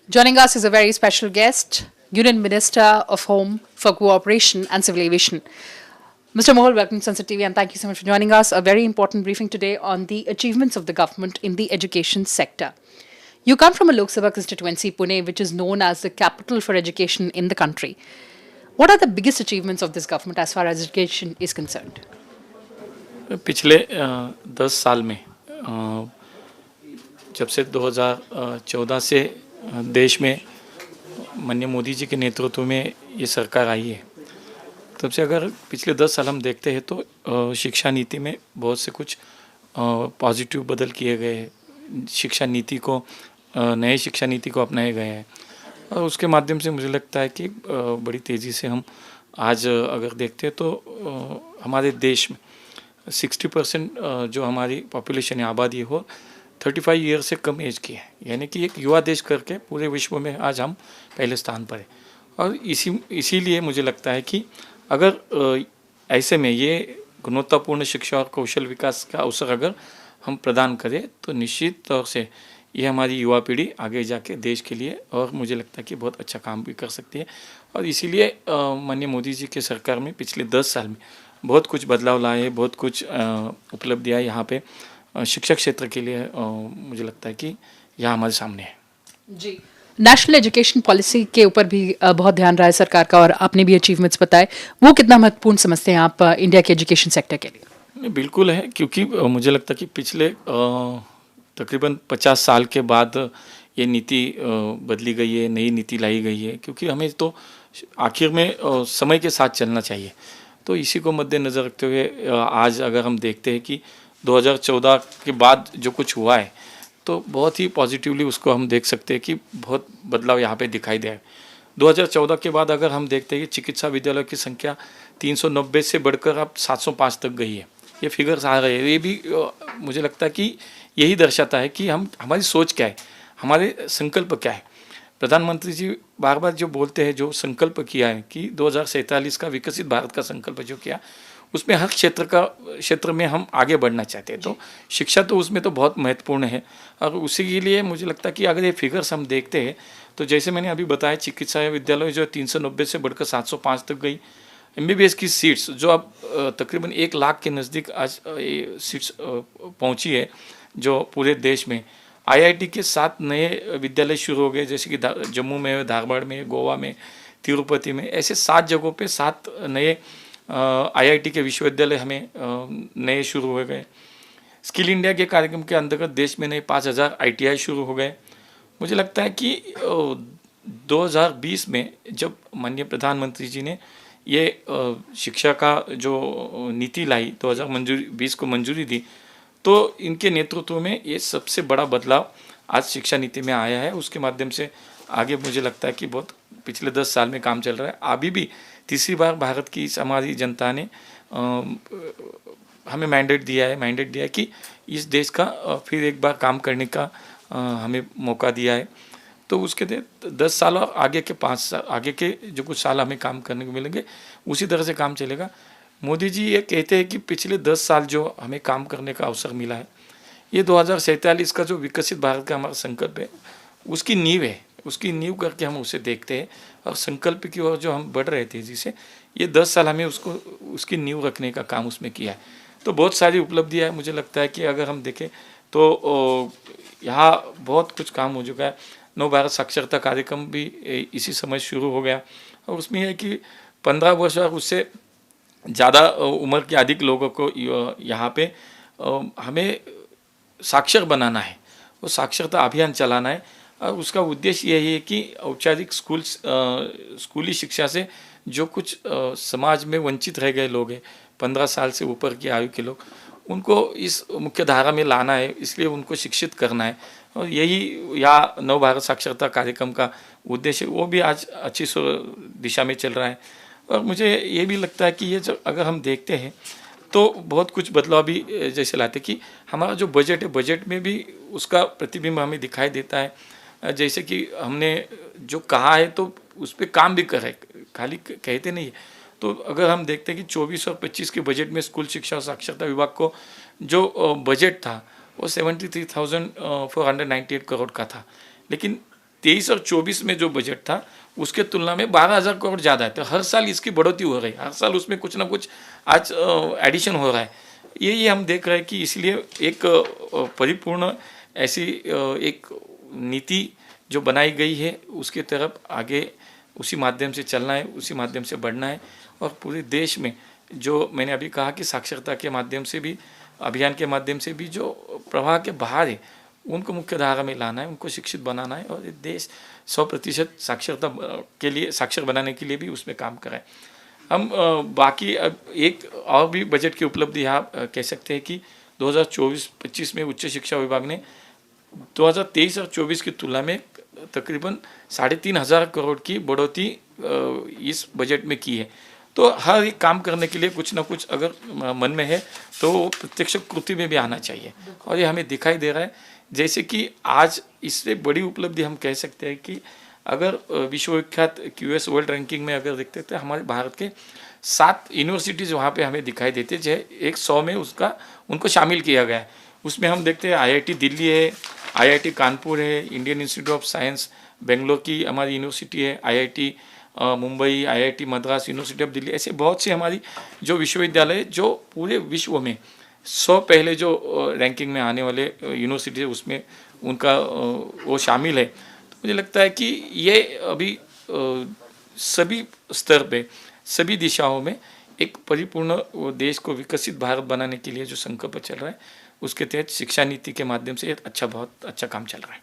Joining us is a very special guest, Union Minister of Home for Cooperation and Civil Aviation. Mr. Mohol, welcome to Sunset TV and thank you so much for joining us. A very important briefing today on the achievements of the government in the education sector. You come from a Lok Sabha constituency, Pune, which is known as the capital for education in the country. What are the biggest achievements of this government as far as education is concerned? पिछले 10 साल में जब से 2014 से देश में माननीय मोदी जी के नेतृत्व में ये सरकार आई है, तब से अगर पिछले 10 साल हम देखते हैं तो शिक्षा नीति में बहुत से कुछ पॉजिटिव बदल किए गए हैं। शिक्षा नीति को नए शिक्षा नीति को अपनाए गए हैं और उसके माध्यम से मुझे लगता है कि बड़ी तेज़ी से हम आज अगर देखते हैं तो हमारे देश में 60% जो हमारी पॉपुलेशन है, आबादी हो 35 ईयर से कम एज की है, यानी कि एक युवा देश करके पूरे विश्व में आज हम पहले स्थान पर हैं। और इसीलिए मुझे लगता है कि अगर ऐसे में ये गुणवत्तापूर्ण शिक्षा और कौशल विकास का अवसर अगर हम प्रदान करें तो निश्चित तौर से ये हमारी युवा पीढ़ी आगे जाके देश के लिए और मुझे लगता है कि बहुत अच्छा काम भी कर सकती है। और इसीलिए माननीय मोदी जी के सरकार में पिछले 10 साल में बहुत कुछ बदलाव लाए, बहुत कुछ उपलब्धियाँ यहाँ पे शिक्षा क्षेत्र के लिए मुझे लगता है कि यहाँ हमारे सामने है। जी, नेशनल एजुकेशन पॉलिसी के ऊपर भी बहुत ध्यान रहा है सरकार का और आपने भी अचीवमेंट्स बताए, वो कितना महत्वपूर्ण समझते हैं आप इंडिया के एजुकेशन सेक्टर के लिए? बिल्कुल है, क्योंकि मुझे लगता है कि पिछले तकरीबन 50 साल के बाद ये नीति बदली गई है, नई नीति लाई गई है, क्योंकि हमें तो आखिर में समय के साथ चलना चाहिए। तो इसी को मद्देनज़र रखते हुए आज अगर हम देखते हैं कि 2014 के बाद जो कुछ हुआ है तो बहुत ही पॉजिटिवली उसको हम देख सकते हैं कि बहुत बदलाव यहाँ पे दिखाई दे। 2014 के बाद अगर हम देखते हैं कि चिकित्सा विद्यालयों की संख्या 390 से बढ़कर अब 705 तक गई है, ये फिगर्स आ रहे हैं। ये भी मुझे लगता है कि यही दर्शाता है कि हमारी सोच क्या है, हमारे संकल्प क्या है। प्रधानमंत्री जी बार बार जो बोलते हैं, जो संकल्प किया है कि 2047 का विकसित भारत का संकल्प जो किया, उसमें हर क्षेत्र में हम आगे बढ़ना चाहते हैं। तो शिक्षा तो उसमें तो बहुत महत्वपूर्ण है और उसी के लिए मुझे लगता है कि अगर ये फिगर्स हम देखते हैं तो जैसे मैंने अभी बताया, चिकित्सा विद्यालय जो 390 से बढ़कर 705 तक गई। MBBS की सीट्स जो अब तकरीबन 1 लाख के नज़दीक आज सीट्स पहुँची है जो पूरे देश में। IIT के 7 नए विद्यालय शुरू हो गए, जैसे कि जम्मू में, धारवाड़ में, गोवा में, तिरुपति में, ऐसे 7 जगहों पे 7 नए IIT के विश्वविद्यालय हमें नए शुरू हो गए। स्किल इंडिया के कार्यक्रम के अंतर्गत देश में नए 5000 ITI शुरू हो गए। मुझे लगता है कि 2020 में जब माननीय प्रधानमंत्री जी ने ये शिक्षा का जो नीति लाई, 2020 को मंजूरी दी, तो इनके नेतृत्व में ये सबसे बड़ा बदलाव आज शिक्षा नीति में आया है। उसके माध्यम से आगे मुझे लगता है कि बहुत पिछले 10 साल में काम चल रहा है। अभी भी तीसरी बार भारत की हमारी जनता ने हमें मैंडेट दिया है कि इस देश का फिर एक बार काम करने का हमें मौका दिया है। तो उसके 10 साल और आगे के 5 साल, आगे के जो कुछ साल हमें काम करने को मिलेंगे, उसी तरह से काम चलेगा। मोदी जी ये कहते हैं कि पिछले 10 साल जो हमें काम करने का अवसर मिला है, ये 2047 का जो विकसित भारत का हमारा संकल्प है, उसकी नींव है। उसकी नींव करके हम उसे देखते हैं और संकल्प की ओर जो हम बढ़ रहे थे जिसे ये 10 साल हमें उसकी नींव रखने का काम उसमें किया है। तो बहुत सारी उपलब्धियाँ है। मुझे लगता है कि अगर हम देखें तो यहाँ बहुत कुछ काम हो चुका है। नव भारत साक्षरता कार्यक्रम भी इसी समय शुरू हो गया और उसमें यह है कि 15 वर्ष और उससे ज़्यादा उम्र के अधिक लोगों को यहाँ पे हमें साक्षर बनाना है, वो साक्षरता अभियान चलाना है। और उसका उद्देश्य यही है कि औपचारिक स्कूली शिक्षा से जो कुछ समाज में वंचित रह गए लोग हैं, 15 साल से ऊपर की आयु के लोग, उनको इस मुख्य धारा में लाना है, इसलिए उनको शिक्षित करना है। और यही या नव भारत साक्षरता कार्यक्रम का उद्देश्य, वो भी आज अच्छी दिशा में चल रहा है। और मुझे ये भी लगता है कि ये जो अगर हम देखते हैं तो बहुत कुछ बदलाव भी जैसे लाते कि हमारा जो बजट है, बजट में भी उसका प्रतिबिंब हमें दिखाई देता है। जैसे कि हमने जो कहा है तो उस पर काम भी कर रहे, खाली कहते नहीं है। तो अगर हम देखते हैं कि 24 और 25 के बजट में स्कूल शिक्षा और साक्षरता विभाग को जो बजट था वो 73,498 करोड़ का था, लेकिन 23 और 24 में जो बजट था उसके तुलना में 12,000 करोड़ ज़्यादा है। तो हर साल इसकी बढ़ोतरी हो रही है, हर साल उसमें कुछ ना कुछ आज एडिशन हो रहा है। ये हम देख रहे हैं कि इसलिए एक परिपूर्ण ऐसी एक नीति जो बनाई गई है उसके तरफ आगे उसी माध्यम से चलना है, उसी माध्यम से बढ़ना है। और पूरे देश में जो मैंने अभी कहा कि साक्षरता के माध्यम से भी, अभियान के माध्यम से भी जो प्रवाह के बाहर है उनको मुख्य धारा में लाना है, उनको शिक्षित बनाना है और ये देश 100% साक्षरता के लिए, साक्षर बनाने के लिए भी उसमें काम करें। हम बाकी अब एक और भी बजट की उपलब्धि यहाँ कह सकते हैं कि 2024-25 में उच्च शिक्षा विभाग ने 2023 और 24 की तुलना में तकरीबन 3,500 करोड़ की बढ़ोतरी इस बजट में की है। तो हर एक काम करने के लिए कुछ ना कुछ अगर मन में है तो प्रत्यक्ष कृति में भी आना चाहिए और ये हमें दिखाई दे रहा है। जैसे कि आज इससे बड़ी उपलब्धि हम कह सकते हैं कि अगर विश्वविख्यात QS वर्ल्ड रैंकिंग में अगर देखते हैं तो हमारे भारत के 7 यूनिवर्सिटीज़ वहाँ पे हमें दिखाई देते जो 100 में उनको शामिल किया गया है। उसमें हम देखते हैं IIT दिल्ली है, IIT कानपुर है, Indian institute of science Bangalore की हमारी यूनिवर्सिटी है, IIT Mumbai, IIT Madras, university of Delhi, ऐसे बहुत से हमारी जो विश्वविद्यालय जो पूरे विश्व में 100 पहले जो रैंकिंग में आने वाले यूनिवर्सिटी है उसमें उनका वो शामिल है। तो मुझे लगता है कि ये अभी सभी स्तर पे, सभी दिशाओं में एक परिपूर्ण देश को विकसित भारत बनाने के लिए जो संकल्प चल रहा है उसके तहत शिक्षा नीति के माध्यम से बहुत अच्छा काम चल रहा है।